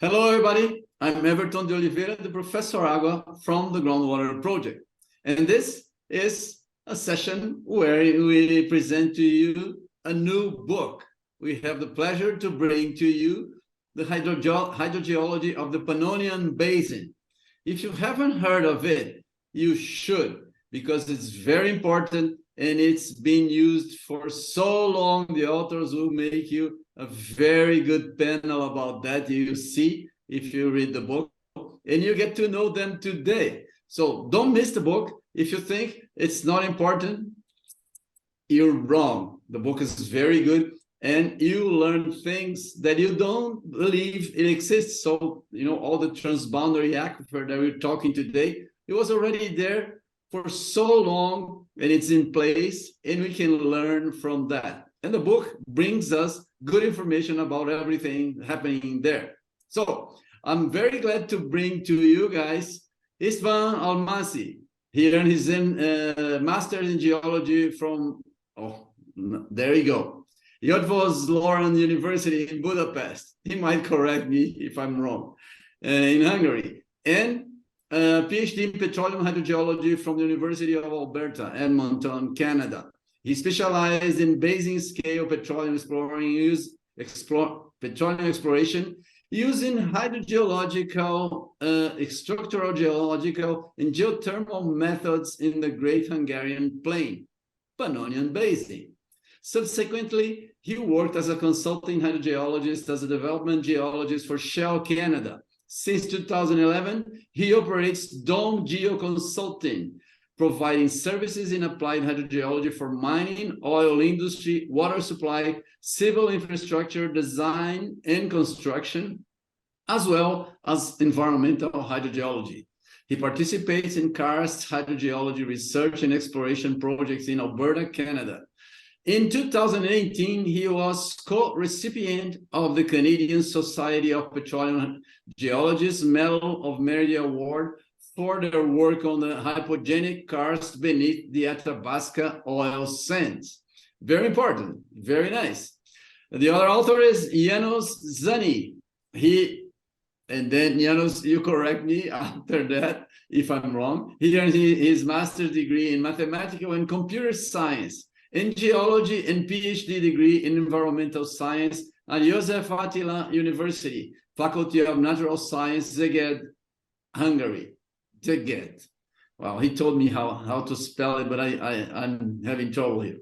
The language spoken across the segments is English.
Hello, everybody. I'm Everton de Oliveira, the Professor Agua from the Groundwater Project. And this is a session where we present to you a new book. We have the pleasure to bring to you the Hydrogeology of the Pannonian Basin. If you haven't heard of it, you should, because it's very important and it's been used for so long. The authors will make you a very good panel about that. You see if you read the book, and you get to know them today. So don't miss the book. If you think it's not important, you're wrong. The book is very good, and you learn things that you don't believe it exists. So, all the transboundary aquifer that we're talking today, it was already there for so long, and it's in place, and we can learn from that. And the book brings us good information about everything happening there. So I'm very glad to bring to you guys István Almási. He earned his master's in geology from, there you go, Eötvös Loránd University in Budapest. He might correct me if I'm wrong, in Hungary. And PhD in petroleum hydrogeology from the University of Alberta, Edmonton, Canada. He specialized in basin scale petroleum petroleum exploration using hydrogeological, structural geological, and geothermal methods in the Great Hungarian Plain, Pannonian Basin. Subsequently, he worked as a consulting hydrogeologist, as a development geologist for Shell Canada. Since 2011, he operates Dome GeoConsulting, providing services in applied hydrogeology for mining, oil industry, water supply, civil infrastructure design and construction, as well as environmental hydrogeology. He participates in karst hydrogeology research and exploration projects in Alberta, Canada. In 2018, he was co-recipient of the Canadian Society of Petroleum Geologists Medal of Merit Award for their work on the hypogenic karst beneath the Athabasca oil sands. Very important, very nice. The other author is János Szanyi. And then János, you correct me after that if I'm wrong. He earned his master's degree in mathematical and computer science, in geology, and PhD degree in environmental science at József Attila University, Faculty of Natural Science, Szeged, Hungary. Szeged. Well, he told me how to spell it, but I'm having trouble here.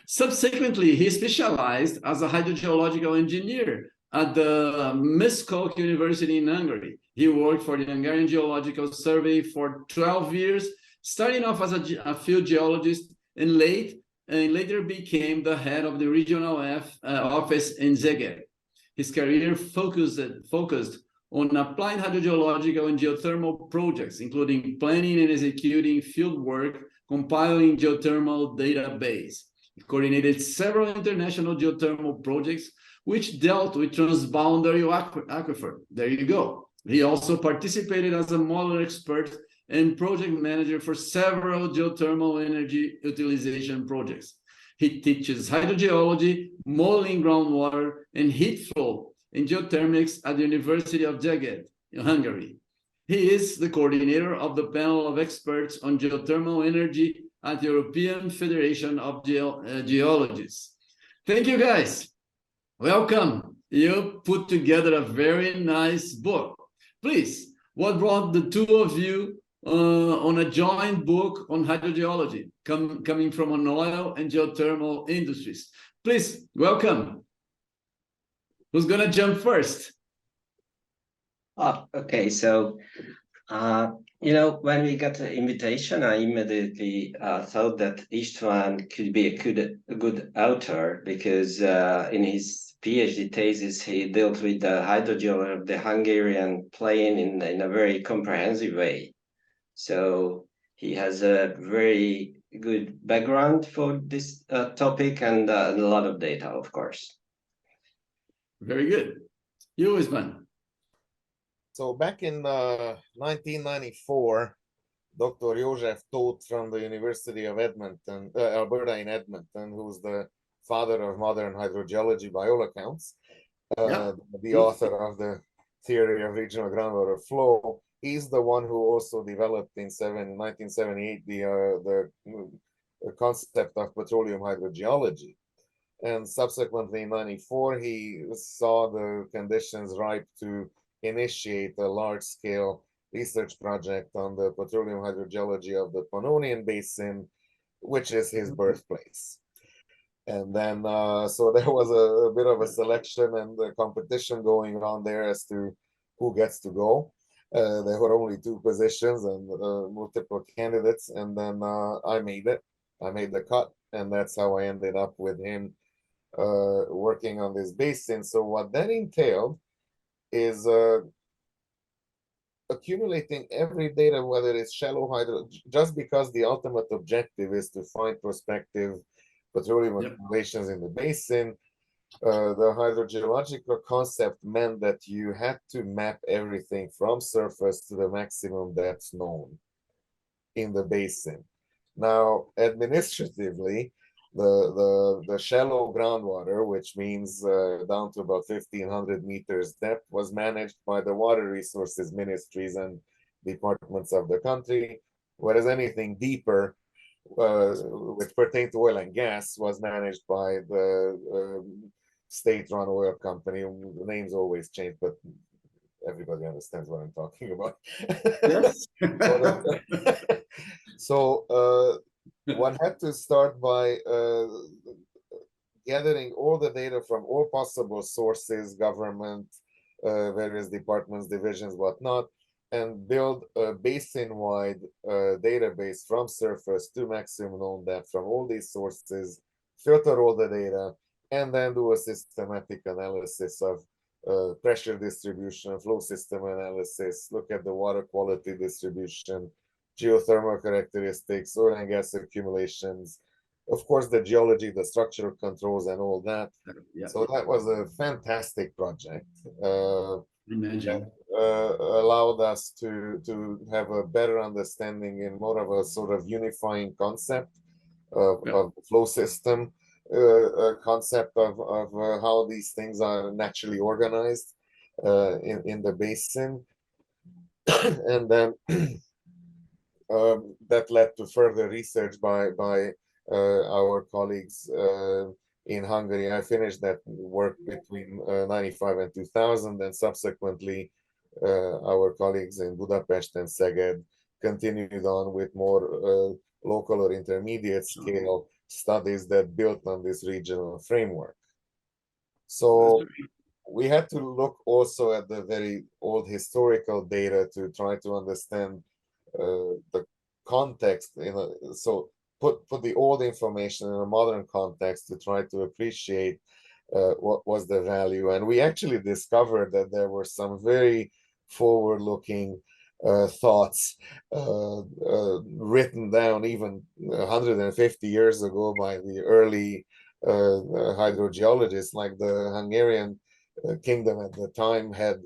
Subsequently, he specialized as a hydrogeological engineer at the Miskolc University in Hungary. He worked for the Hungarian Geological Survey for 12 years, starting off as a field geologist and later became the head of the regional office in Szeged. His career focused on applied hydrogeological and geothermal projects, including planning and executing field work, compiling geothermal database. He coordinated several international geothermal projects which dealt with transboundary aquifer. There you go. He also participated as a modeler expert and project manager for several geothermal energy utilization projects. He teaches hydrogeology, modeling groundwater, and heat flow in geothermics at the University of Szeged in Hungary. He is the coordinator of the panel of experts on geothermal energy at the European Federation of Geologists. Thank you, guys. Welcome. You put together a very nice book. Please, what brought the two of you on a joint book on hydrogeology, coming from an oil and geothermal industries? Please, welcome. Who's going to jump first? Okay, so, when we got the invitation, I immediately thought that István could be a good author because in his PhD thesis, he dealt with the hydrogeology of the Hungarian plain in a very comprehensive way. So he has a very good background for this topic and a lot of data, of course. Very good. You, István. So back in 1994, Dr. József Tóth from the University of Edmonton, Alberta in Edmonton, who's the father of modern hydrogeology by all accounts, the author of the theory of regional groundwater flow. He's the one who also developed in 1978 the concept of petroleum hydrogeology. And subsequently in 94, he saw the conditions ripe to initiate a large-scale research project on the petroleum hydrogeology of the Pannonian Basin, which is his birthplace. And then, so there was a bit of a selection and a competition going on there as to who gets to go. There were only 2 positions and multiple candidates, and then I made it. I made the cut, and that's how I ended up with him working on this basin. So what that entailed is accumulating every data, whether it's shallow hydro, just because the ultimate objective is to find prospective petroleum accumulations in the basin. The hydrogeological concept meant that you had to map everything from surface to the maximum depth known in the basin. Now, administratively, the shallow groundwater, which means down to about 1,500 meters depth, was managed by the water resources ministries and departments of the country, whereas anything deeper, which pertained to oil and gas, was managed by the state-run oil company. The names always change, but everybody understands what I'm talking about. Yes. So one had to start by gathering all the data from all possible sources, government, various departments, divisions, whatnot, and build a basin-wide database from surface to maximum known depth from all these sources, filter all the data, and then do a systematic analysis of pressure distribution, flow system analysis, look at the water quality distribution, geothermal characteristics, oil and gas accumulations, of course, the geology, the structural controls, and all that. Yeah. So that was a fantastic project. Imagine. Allowed us to have a better understanding in more of a sort of unifying concept of the flow system, concept of how these things are naturally organized in the basin. And then that led to further research by our colleagues in Hungary. I finished that work between 95 and 2000, and subsequently our colleagues in Budapest and Szeged continued on with more local or intermediate scale studies that built on this regional framework. So we had to look also at the very old historical data to try to understand the context, so put the old information in a modern context to try to appreciate what was the value. And we actually discovered that there were some very forward-looking thoughts written down even 150 years ago by the early hydrogeologists. Like the Hungarian kingdom at the time had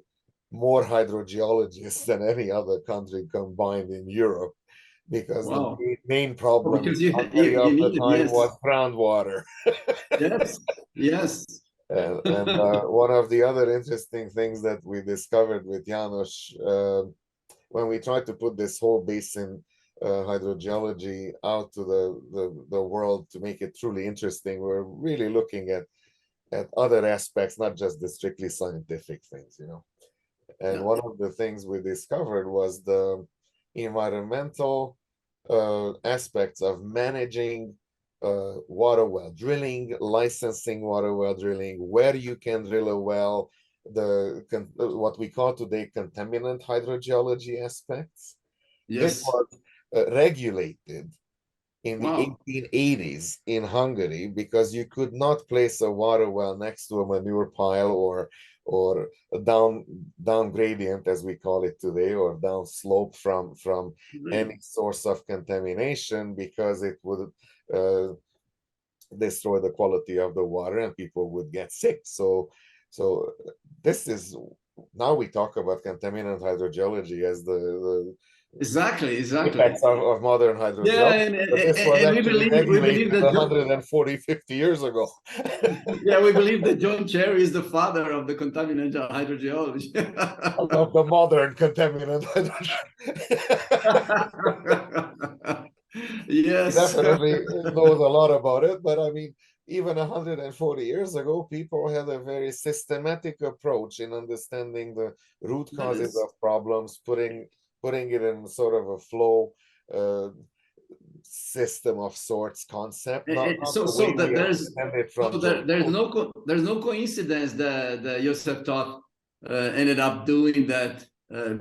more hydrogeologists than any other country combined in Europe, because the main problem of the time was groundwater. Yes, yes. And one of the other interesting things that we discovered with János, when we tried to put this whole basin hydrogeology out to the world to make it truly interesting, we're really looking at other aspects, not just the strictly scientific things, And one of the things we discovered was the environmental aspects of managing water well drilling, licensing water well drilling, where you can drill a well, what we call today contaminant hydrogeology aspects. Yes. This was regulated in the 1880s in Hungary, because you could not place a water well next to a manure pile or a down gradient, as we call it today, or down slope from any source of contamination, because it would destroy the quality of the water and people would get sick. So this is, now we talk about contaminant hydrogeology as the Exactly. effects of modern hydrogeology. Yeah, But this was and we actually believe regulated that 140, 50 years ago. yeah, we believe that John Cherry is the father of the contaminant hydrogeology. Of the modern contaminant hydrogeology. Yes. Definitely knows a lot about it, but I mean, even 140 years ago, people had a very systematic approach in understanding the root causes Yes. of problems, putting it in sort of a flow system of sorts, concept, not So the way we there's understand it from there's no coincidence that Joseph Toth ended up doing that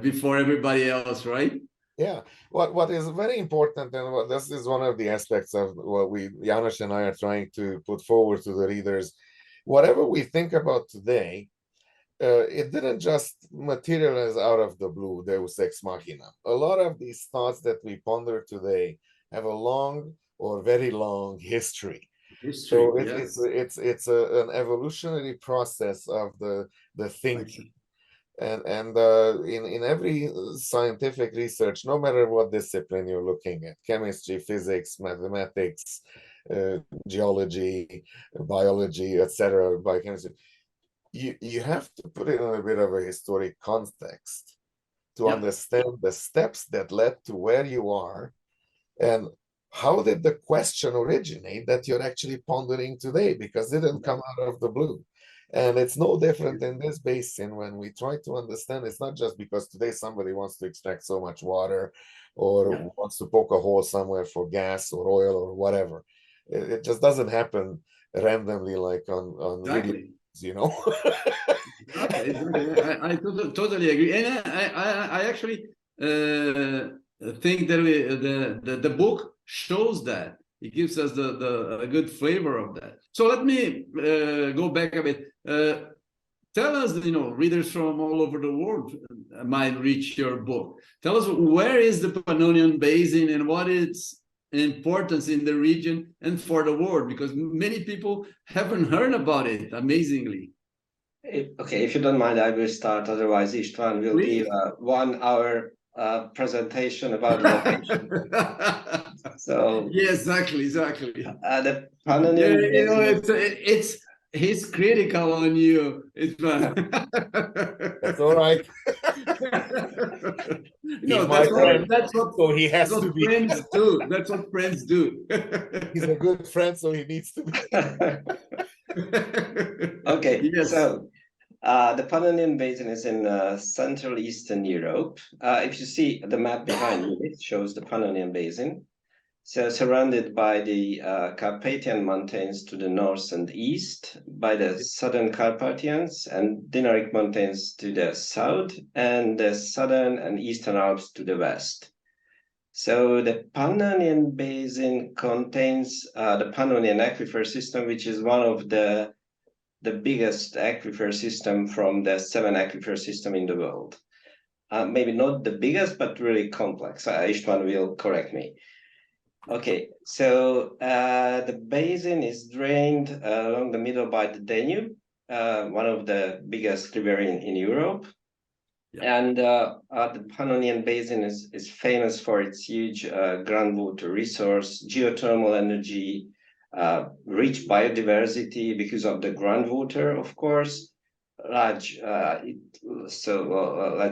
before everybody else, right? Yeah, what is very important, and what this is one of the aspects of what János and I are trying to put forward to the readers. Whatever we think about today, it didn't just materialize out of the blue, Deus ex machina. A lot of these thoughts that we ponder today have a long or very long history. So it's an evolutionary process of the thinking. And in every scientific research, no matter what discipline you're looking at, chemistry, physics, mathematics, geology, biology, etc., biochemistry, you have to put it in a bit of a historic context to understand the steps that led to where you are, and how did the question originate that you're actually pondering today, because it didn't come out of the blue. And it's no different in this basin when we try to understand. It's not just because today somebody wants to extract so much water or wants to poke a hole somewhere for gas or oil or whatever. It just doesn't happen randomly like on Exactly. videos, you know. Exactly. I totally agree. And I actually think that the book shows that. It gives us a good flavor of that. So let me go back a bit. Tell us, readers from all over the world might reach your book. Tell us, where is the Pannonian Basin and what its importance in the region and for the world? Because many people haven't heard about it, amazingly. Okay, if you don't mind, I will start. Otherwise, István will give a 1 hour presentation about location. So yeah, exactly. The Pannonian it's he's critical on you. It's That's all right. That's what he has to be. Friends do. That's what friends do. He's a good friend, so he needs to be. Okay, yes. So the Pannonian Basin is in Central Eastern Europe. If you see the map behind me, it shows the Pannonian Basin. So surrounded by the Carpathian Mountains to the north and east, by the Southern Carpathians and Dinaric Mountains to the south, and the Southern and Eastern Alps to the west. So the Pannonian Basin contains the Pannonian aquifer system, which is one of the biggest aquifer system from the 7 aquifer system in the world. Maybe not the biggest, but really complex. István will correct me. Okay, so the basin is drained along the middle by the Danube, one of the biggest river in Europe. Yeah. And the Pannonian Basin is famous for its huge groundwater resource, geothermal energy, rich biodiversity because of the groundwater, of course, large, let's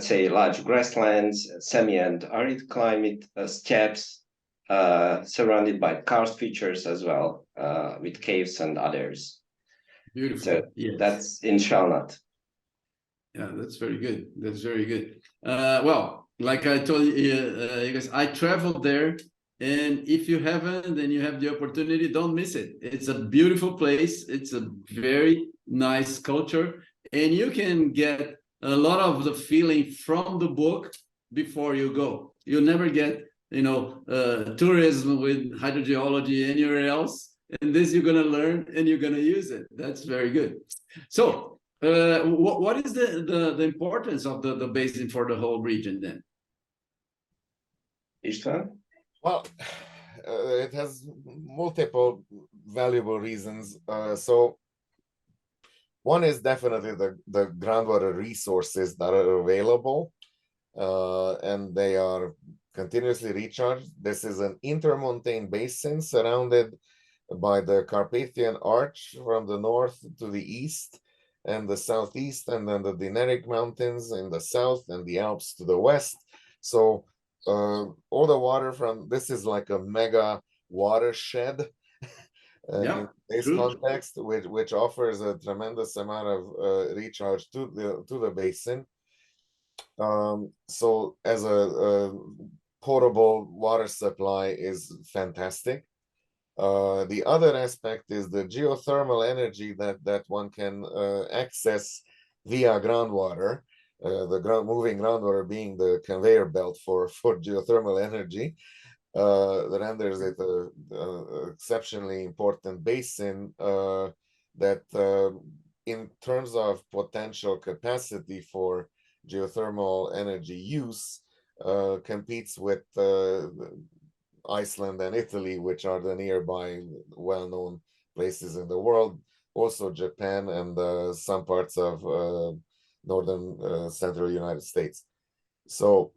say large grasslands, semi and arid climate, steppes, surrounded by karst features as well, with caves and others. Beautiful. So that's in Shalnat. Yeah, that's very good. That's very good. Well, like I told you guys, I traveled there, and if you haven't and you have the opportunity, don't miss it. It's a beautiful place. It's a very nice culture, and you can get a lot of the feeling from the book before you go. You'll never get tourism with hydrogeology anywhere else, and this you're going to learn and you're going to use it. That's very good. So what is the importance of the basin for the whole region then? István? Well, it has multiple valuable reasons. So one is definitely the groundwater resources that are available, and they are continuously recharged. This is an intermontane basin surrounded by the Carpathian Arch from the north to the east and the southeast, and then the Dinaric Mountains in the south and the Alps to the west. So all the water from this is like a mega watershed in this context, which offers a tremendous amount of recharge to the basin. So as a potable water supply is fantastic. The other aspect is the geothermal energy that one can access via groundwater. The moving groundwater being the conveyor belt for geothermal energy, renders it a exceptionally important basin that in terms of potential capacity for geothermal energy use competes with Iceland and Italy, which are the nearby well-known places in the world, also Japan and some parts of northern central United States. So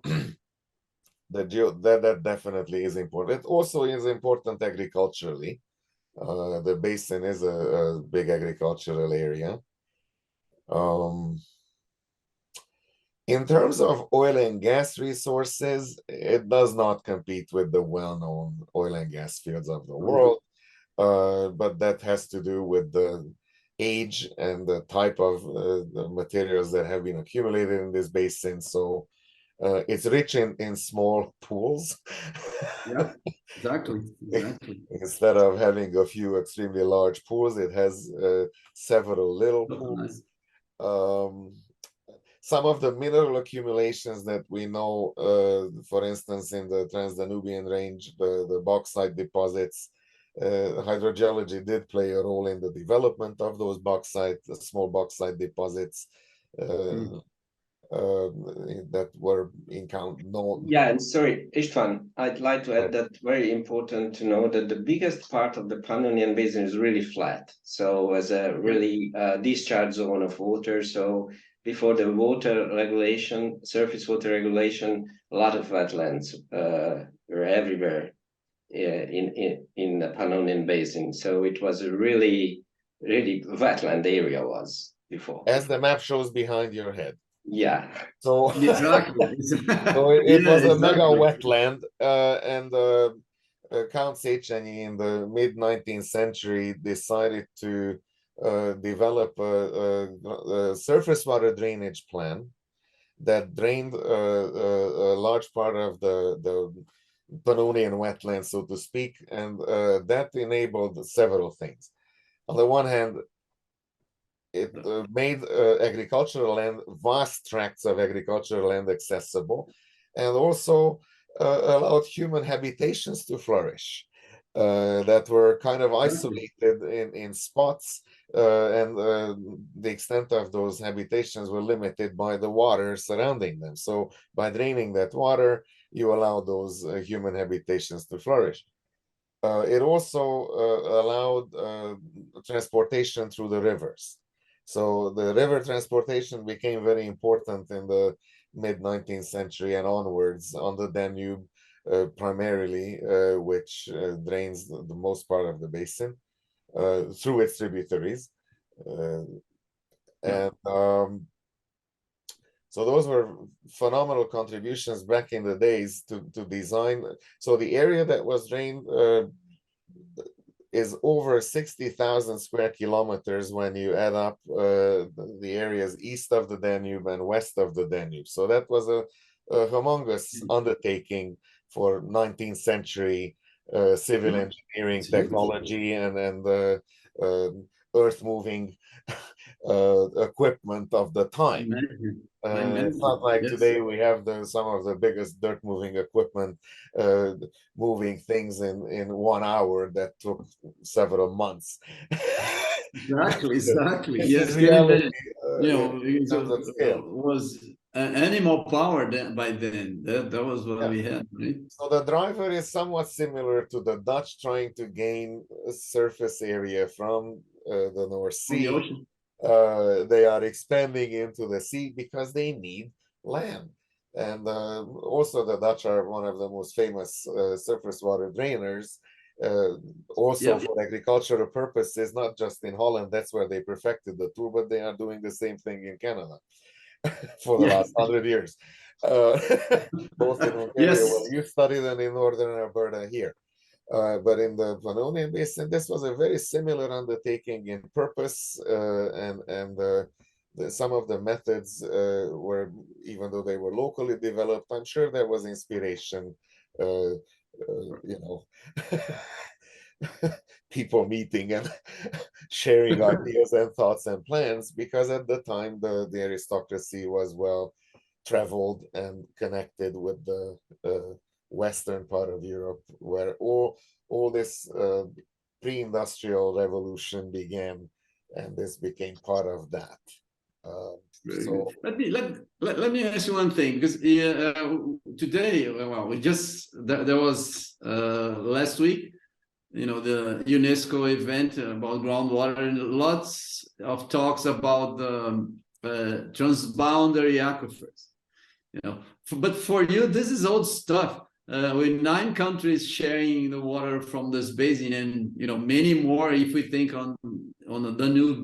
that definitely is important. It also is important agriculturally. The basin is a big agricultural area. In terms of oil and gas resources, it does not compete with the well-known oil and gas fields of the world, but that has to do with the age and the type of the materials that have been accumulated in this basin. So it's rich in small pools. Yeah, exactly. Instead of having a few extremely large pools, it has several little pools. Some of the mineral accumulations that we know, for instance, in the Trans-Danubian range, the bauxite deposits, hydrogeology did play a role in the development of those small bauxite deposits that were known. Yeah, and sorry, István, I'd like to add that very important to know that the biggest part of the Pannonian Basin is really flat. So as a really discharge zone of water. So before the water regulation, surface water regulation, a lot of wetlands were everywhere in the Pannonian Basin. So it was a really wetland area was before. As the map shows behind your head. Yeah. So exactly. So it was a mega wetland, and Count Széchenyi in the mid-19th century decided to develop a surface water drainage plan that drained a large part of the Pannonian wetlands, so to speak, and that enabled several things. On the one hand, it made agricultural land, vast tracts of agricultural land accessible, and also allowed human habitations to flourish that were kind of isolated in spots, and the extent of those habitations were limited by the water surrounding them. So by draining that water, you allow those human habitations to flourish. It also allowed transportation through the rivers. So the river transportation became very important in the mid-19th century and onwards on the Danube, primarily, which drains the most part of the basin through its tributaries. And so those were phenomenal contributions back in the days to design. So the area that was drained is over 60,000 square kilometers when you add up the areas east of the Danube and west of the Danube. So that was a humongous undertaking for 19th century civil engineering technology and earth-moving equipment of the time. It's not like today we have some of the biggest dirt-moving equipment moving things in 1 hour that took several months. Exactly. Yes, reality, it was animal power by then. That was what we had, right? So the driver is somewhat similar to the Dutch trying to gain a surface area from the North Sea. The ocean. They are expanding into the sea because they need land. And also the Dutch are one of the most famous surface water drainers, also for agricultural purposes, not just in Holland, that's where they perfected the tool, but they are doing the same thing in Canada for the last 100 years. Both in Hungary, where you studied, and in northern Alberta here. But in the Pannonian Basin, this was a very similar undertaking in purpose, and some of the methods were, even though they were locally developed, I'm sure there was inspiration, you know, people meeting and sharing ideas and thoughts and plans, because at the time the aristocracy was well traveled and connected with the western part of Europe, where all this pre-industrial revolution began, and this became part of that. So let me ask you one thing, because today, well, we just there was last week, you know, the UNESCO event about groundwater, and lots of talks about the transboundary aquifers. You know, but for you, this is old stuff. With 9 countries sharing the water from this basin, and you know, many more if we think on the new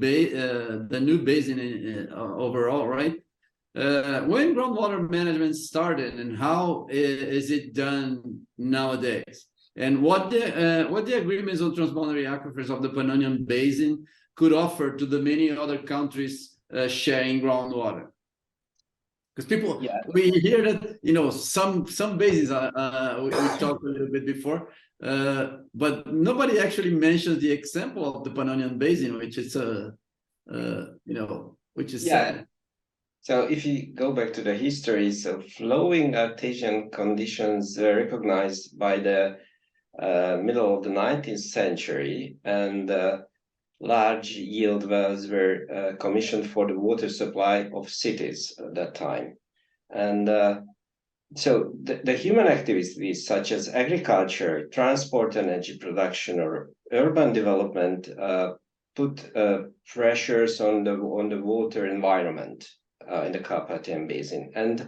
basin overall, right? When groundwater management started, and how is it done nowadays? And what the agreements on transboundary aquifers of the Pannonian Basin could offer to the many other countries sharing groundwater? Because people, we hear that, you know, some basins we talked a little bit before, but nobody actually mentions the example of the Pannonian Basin, which is you know, which is sad. So if you go back to the history, so flowing artesian conditions were recognized by the middle of the 19th century, and large yield wells were commissioned for the water supply of cities at that time. And so the human activities such as agriculture, transport, energy production, or urban development put pressures on the water environment in the Carpathian Basin. And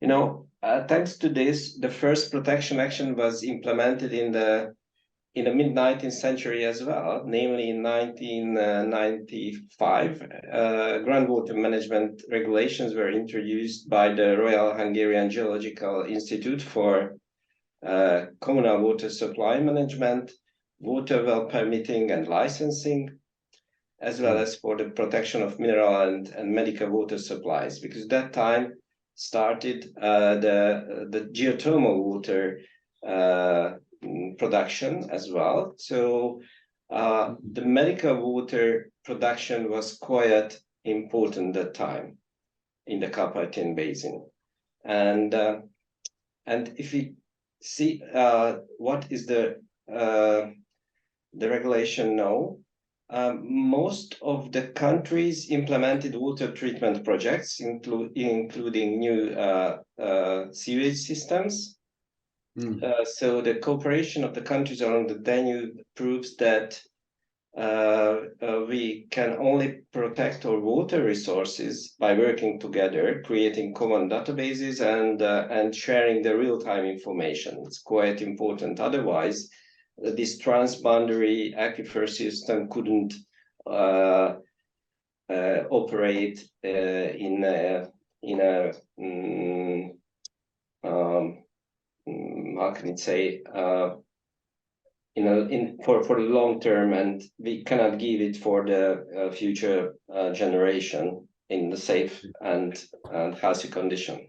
you know, thanks to this, the first protection action was implemented in the mid-19th century as well, namely in 1995. Groundwater management regulations were introduced by the Royal Hungarian Geological Institute for communal water supply management, water well permitting and licensing, as well as for the protection of mineral and medical water supplies, because that time started the geothermal water production as well. So the medical water production was quite important at that time in the Carpathian Basin. And if we see what is the regulation now, most of the countries implemented water treatment projects, including new sewage systems. So the cooperation of the countries along the Danube proves that we can only protect our water resources by working together, creating common databases and sharing the real-time information. It's quite important. Otherwise, this transboundary aquifer system couldn't operate in a how can it say, you know, for the long term, and we cannot give it for the future generation in the safe and healthy condition.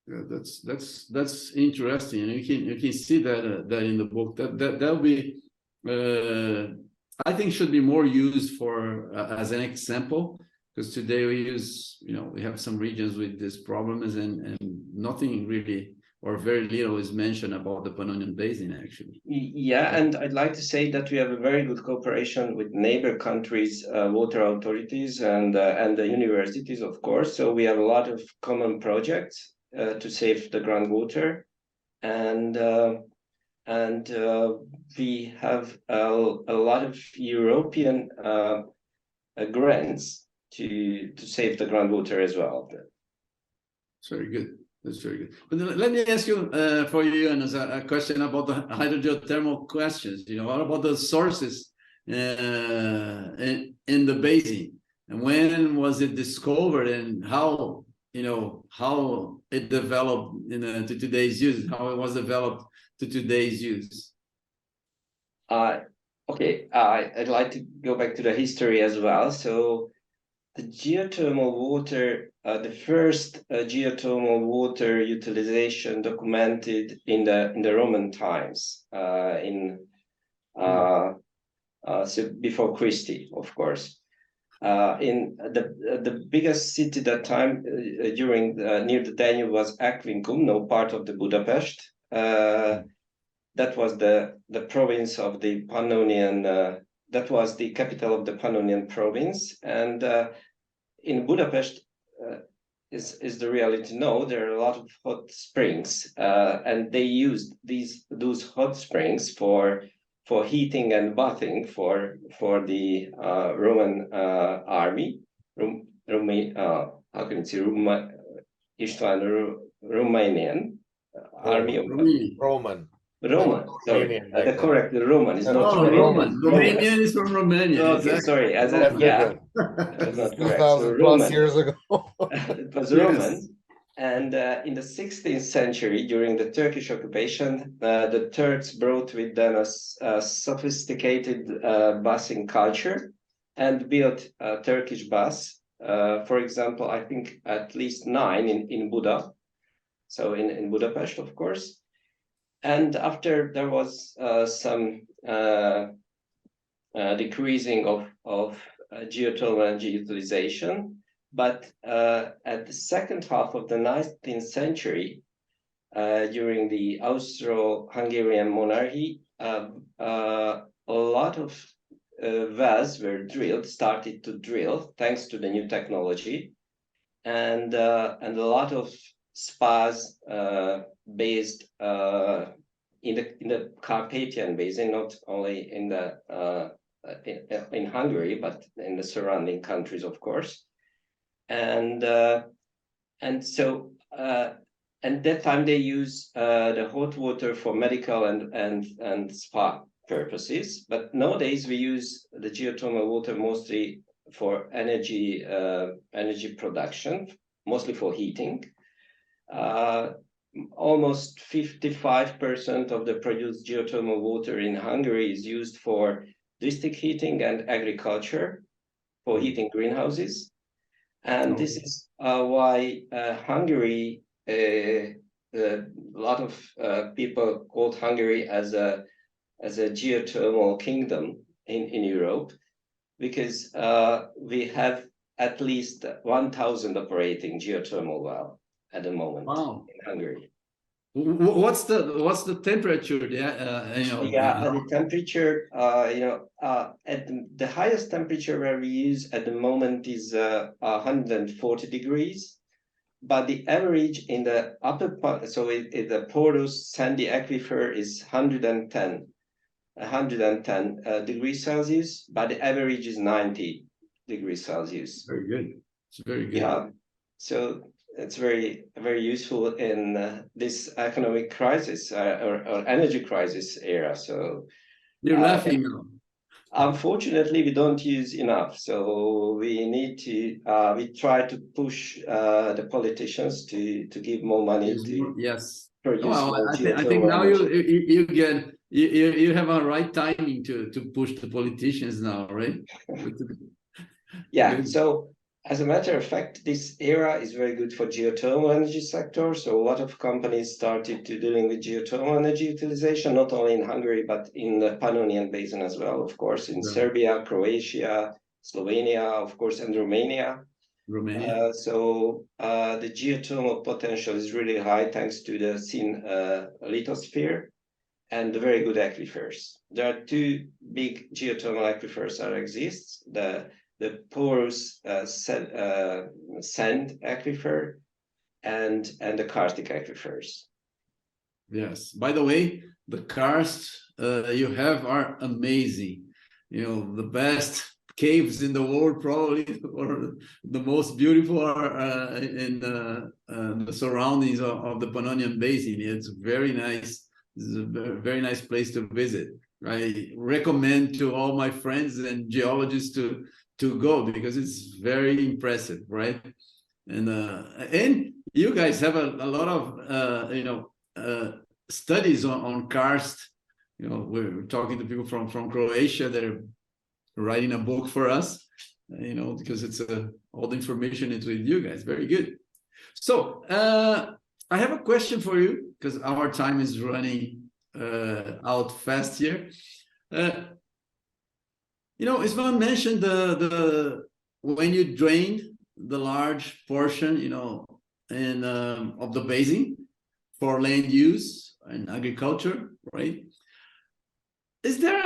Yeah, that's interesting, and you can see that in the book. That'll be, I think, should be more used for as an example, because today we use, you know, we have some regions with these problems, and nothing really, or very little, is mentioned about the Pannonian Basin, actually. Yeah, and I'd like to say that we have a very good cooperation with neighbor countries' water authorities and the universities, of course. So we have a lot of common projects to save the groundwater, and we have a lot of European grants to save the groundwater as well. It's very good. That's very good. But let me ask you for you, and as a question about the hydrogeothermal questions. What about the sources in the basin, and when was it discovered, and how how it developed to today's use, how it was developed to today's use? Okay, I'd like to go back to the history as well. So the geothermal water, the first geothermal water utilization documented in the Roman times, so before Christie, of course. In the biggest city that time during near the Danube was Aquincum, no part of the Budapest. That was the province of the Pannonian. That was the capital of the Pannonian province, and in Budapest is the reality. No, there are a lot of hot springs, and they used those hot springs for heating and bathing for the Roman army. How can you say Romanian army of Roman. Sorry, the correct Roman is not Roman. Romanian is from Romania. Okay, Exactly. sorry. As a, yeah, that's not correct. 2000 plus years ago. It was Roman. And in the 16th century, during the Turkish occupation, the Turks brought with them a sophisticated busing culture and built a Turkish bus. For example, I think at least 9 in Buda, so in Budapest, of course. And after there was some decreasing of geothermal energy utilization, but at the second half of the 19th century, during the Austro-Hungarian monarchy, a lot of wells were started to drill, thanks to the new technology, and a lot of spas based in the Carpathian Basin, not only in Hungary, but in the surrounding countries, of course. And so at that time they use the hot water for medical and spa purposes. But nowadays we use the geothermal water mostly for energy production, mostly for heating. Almost 55% of the produced geothermal water in Hungary is used for district heating and agriculture, for heating greenhouses. And this is why Hungary, a lot of people called Hungary as a geothermal kingdom in Europe, because we have at least 1,000 operating geothermal wells at the moment in Hungary. What's the temperature? The temperature, at the highest temperature where we use at the moment is 140 degrees, but the average in the upper part, so the porous sandy aquifer is 110 degrees Celsius, but the average is 90 degrees Celsius. Very good. It's very good. Yeah, so it's very, very useful in this economic crisis or energy crisis era. So you're laughing now. Unfortunately, we don't use enough. So we need to. We try to push the politicians to give more money to produce more geothermal I think now energy. you have a right timing to push the politicians now, right? Yeah. Good. So as a matter of fact, this era is very good for geothermal energy sector. So a lot of companies started to dealing with geothermal energy utilization, not only in Hungary, but in the Pannonian Basin as well, of course, in Serbia, Croatia, Slovenia, of course, and Romania. So the geothermal potential is really high thanks to the thin lithosphere and the very good aquifers. There are 2 big geothermal aquifers that exist. The porous sand aquifer and the karstic aquifers. Yes. By the way, the karst you have are amazing. The best caves in the world, probably, or the most beautiful are in the surroundings of the Pannonian Basin. It's very nice. It's a very nice place to visit. I recommend to all my friends and geologists to go because it's very impressive, right? And you guys have a lot of studies on karst. We're talking to people from Croatia that are writing a book for us, because it's all the information is with you guys. Very good. So I have a question for you because our time is running out fast here. István mentioned the when you drained the large portion, and of the basin for land use and agriculture, right? Is there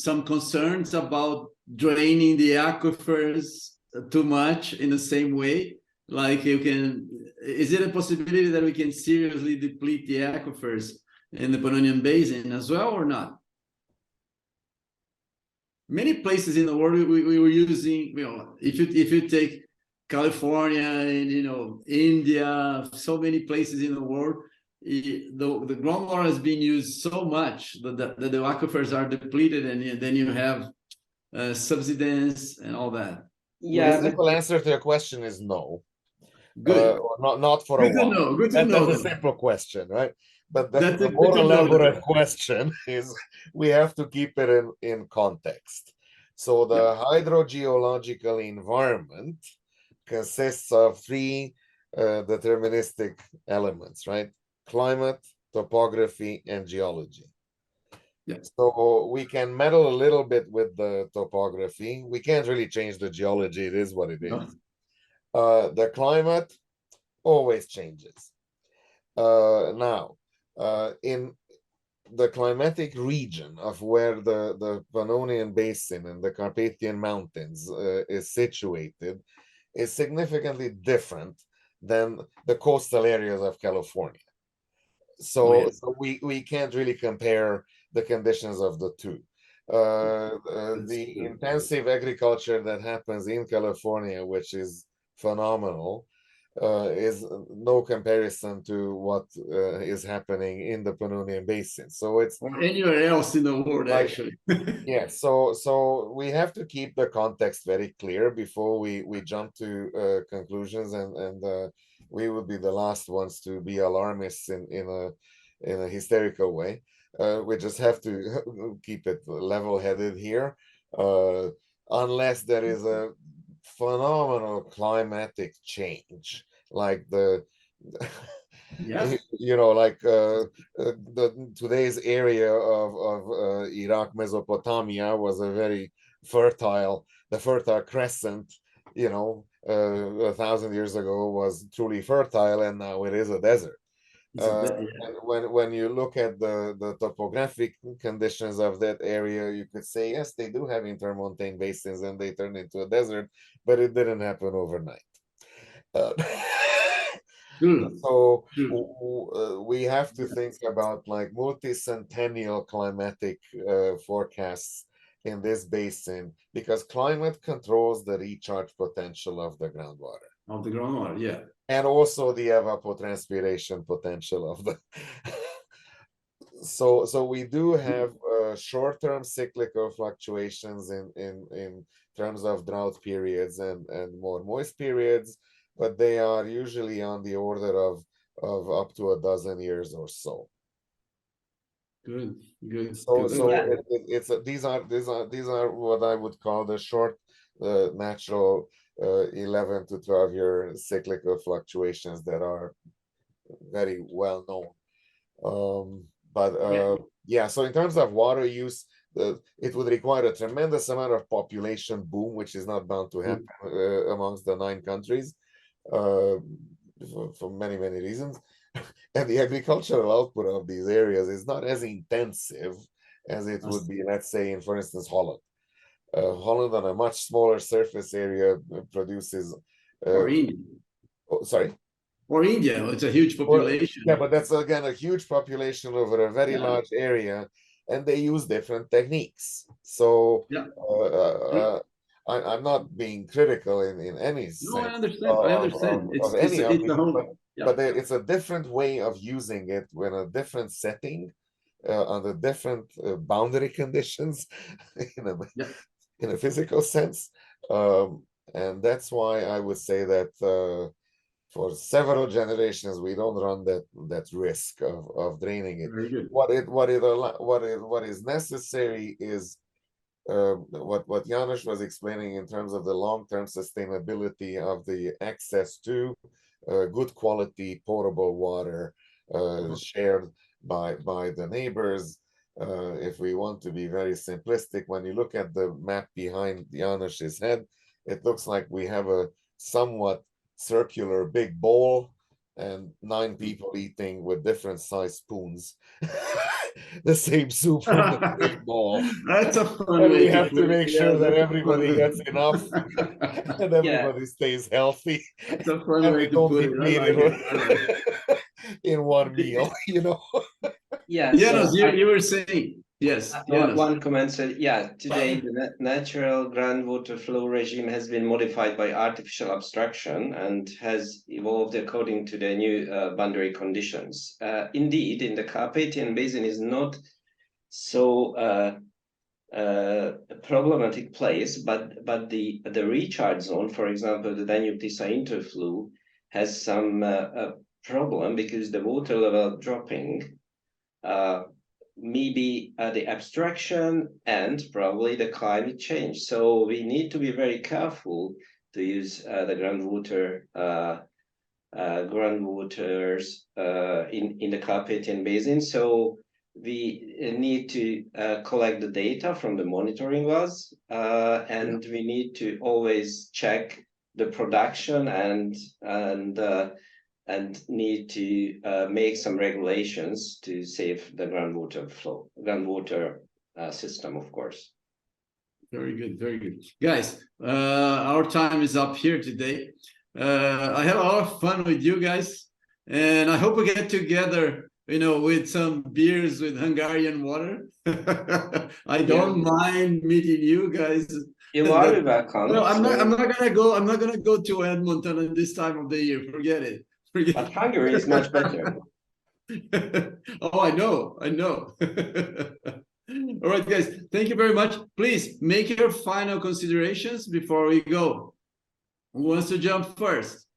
some concerns about draining the aquifers too much in the same way? Like is it a possibility that we can seriously deplete the aquifers in the Pannonian Basin as well, or not? Many places in the world we were using, if you take California and India, so many places in the world, the groundwater has been used so much that the aquifers are depleted, and then you have subsidence and all that. Yeah, the simple answer to your question is no. Good. Not for a while. Good to know. That's a simple question, right? But That's the a more good to know. elaborate question is we have to keep it in context. So the hydrogeological environment consists of three deterministic elements, right? Climate, topography, and geology. Yeah. So we can meddle a little bit with the topography. We can't really change the geology. It is what it is. No. The climate always changes. Now, in the climatic region of where the Pannonian Basin and the Carpathian Mountains is situated is significantly different than the coastal areas of California. So we can't really compare the conditions of the two. The intensive agriculture that happens in California, which is phenomenal, is no comparison to what is happening in the Pannonian Basin. So it's or anywhere else in the world, actually. Yeah, so we have to keep the context very clear before we jump to conclusions, and we would be the last ones to be alarmists in a hysterical way. We just have to keep it level-headed here, unless there is a phenomenal climatic change, like today's area of Iraq, Mesopotamia was a very fertile crescent, 1,000 years ago was truly fertile, and now it is a desert. And when you look at the topographic conditions of that area, you could say, yes, they do have intermontane basins and they turned into a desert, but it didn't happen overnight. So we have to think about like multi-centennial climatic forecasts in this basin, because climate controls the recharge potential of the groundwater. Of the groundwater, yeah. And also the evapotranspiration potential of the so we do have short-term cyclical fluctuations in terms of drought periods and more moist periods, but they are usually on the order of up to a dozen years or so. Good. So these are what I would call the short natural 11 to 12 year cyclical fluctuations that are very well known. So in terms of water use, it would require a tremendous amount of population boom, which is not bound to happen amongst the 9 countries for many reasons. And the agricultural output of these areas is not as intensive as it would be, let's say, for instance, Holland. Holland on a much smaller surface area produces. Or India. Sorry? Or India, it's a huge population. Yeah, but that's again a huge population over a very large area. and they use different techniques. So Yeah. I'm not being critical in any No, I sense understand. I understand. of any of It's a these, whole. Yeah. but it's a different way of using it in a different setting, under different boundary conditions, in a, Yeah. in a physical sense. And that's why I would say that for several generations we don't run that risk of draining it. Very good. What is necessary is what János was explaining in terms of the long-term sustainability of the access to good quality potable water shared by the neighbors. If we want to be very simplistic, when you look at the map behind János's head, it looks like we have a somewhat circular big bowl and 9 people eating with different sized spoons the same soup from the big bowl. That's a fun And way we have to put it. make Yeah, sure that that's a everybody fun- gets enough and everybody stays healthy, That's a fun and way we to don't put it. I deplete like it. I like it in one meal, you know. Yeah, Janos, so you were saying, yes, Janos. one comment said, yeah, today the natural groundwater flow regime has been modified by artificial obstruction and has evolved according to the new boundary conditions. Indeed, in the Carpathian Basin is not so a problematic place, but the recharge zone, for example, the Danube-Tisa interflow, has some problem because the water level dropping. Maybe the abstraction and probably the climate change. So we need to be very careful to use the groundwaters in the Carpathian Basin. So we need to collect the data from the monitoring wells, and we need to always check the production and need to make some regulations to save the groundwater system, of course. Very good, very good. Guys, our time is up here today. I had a lot of fun with you guys, and I hope we get together, with some beers with Hungarian water. I don't mind meeting you guys. You are welcome. No, I'm not gonna go to Edmonton at this time of the year. Forget it. But Hungary is much better. Oh, I know. All right, guys, thank you very much. Please make your final considerations before we go. Who wants to jump first?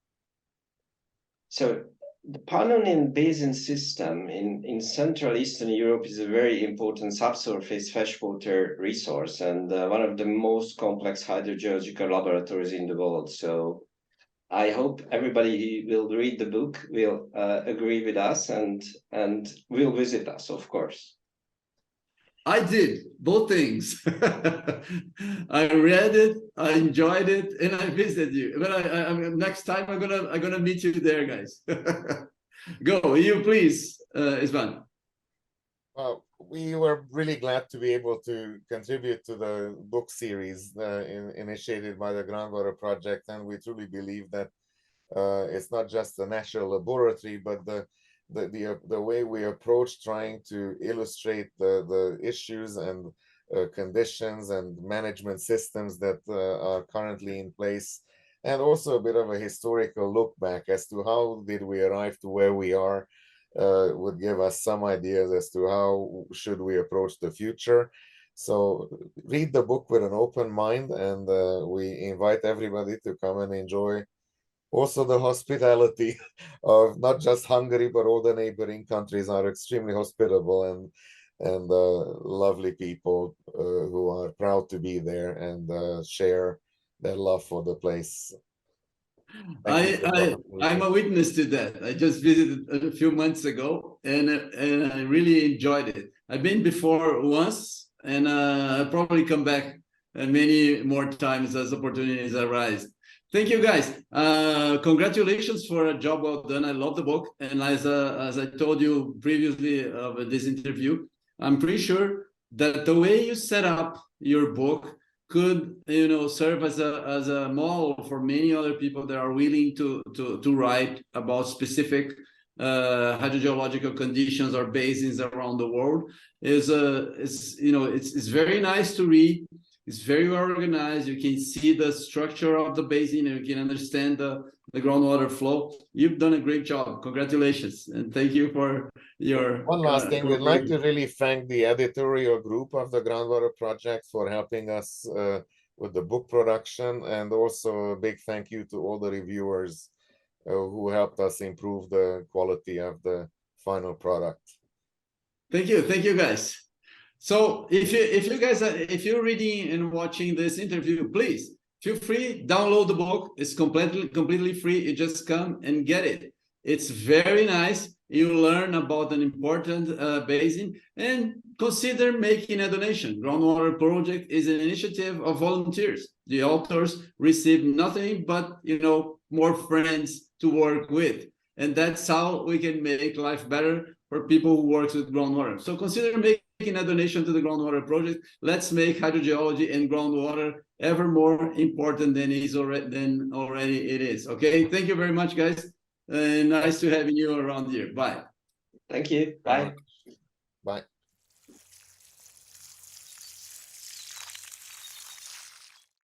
So the Pannonian Basin system in Central Eastern Europe is a very important subsurface freshwater resource and one of the most complex hydrogeological laboratories in the world. So I hope everybody who will read the book will agree with us and will visit us, of course. I did both things. I read it, I enjoyed it, and I visited you. But next time I'm gonna meet you there, guys. Go, you please, István. Well, we were really glad to be able to contribute to the book series initiated by the Groundwater Project, and we truly believe that it's not just a national laboratory, but the way we approach trying to illustrate the issues and conditions and management systems that are currently in place, and also a bit of a historical look back as to how did we arrive to where we are, would give us some ideas as to how should we approach the future. So read the book with an open mind, and we invite everybody to come and enjoy also the hospitality of not just Hungary, but all the neighboring countries are extremely hospitable and lovely people who are proud to be there and share their love for the place. I'm a witness to that. I just visited a few months ago, and I really enjoyed it. I've been before once, and I'll probably come back many more times as opportunities arise. Thank you, guys. Congratulations for a job well done. I love the book, and as I told you previously of this interview, I'm pretty sure that the way you set up your book could serve as a model for many other people that are willing to write about specific hydrogeological conditions or basins around the world. It's very nice to read. It's very well organized. You can see the structure of the basin and you can understand the groundwater flow. You've done a great job. Congratulations. And thank you for your... One last thing, we'd like to really thank the editorial group of the Groundwater Project for helping us with the book production, and also a big thank you to all the reviewers who helped us improve the quality of the final product. Thank you guys. So if you're reading and watching this interview, please feel free, download the book. It's completely free. You just come and get it. It's very nice. You learn about an important basin, and consider making a donation. Groundwater Project is an initiative of volunteers. The authors receive nothing but, more friends to work with. And that's how we can make life better for people who work with groundwater. So consider making a donation to the Groundwater Project. Let's make hydrogeology and groundwater ever more important than already it is. Okay, thank you very much, guys. And nice to have you around here. Bye. Thank you. Bye. Bye.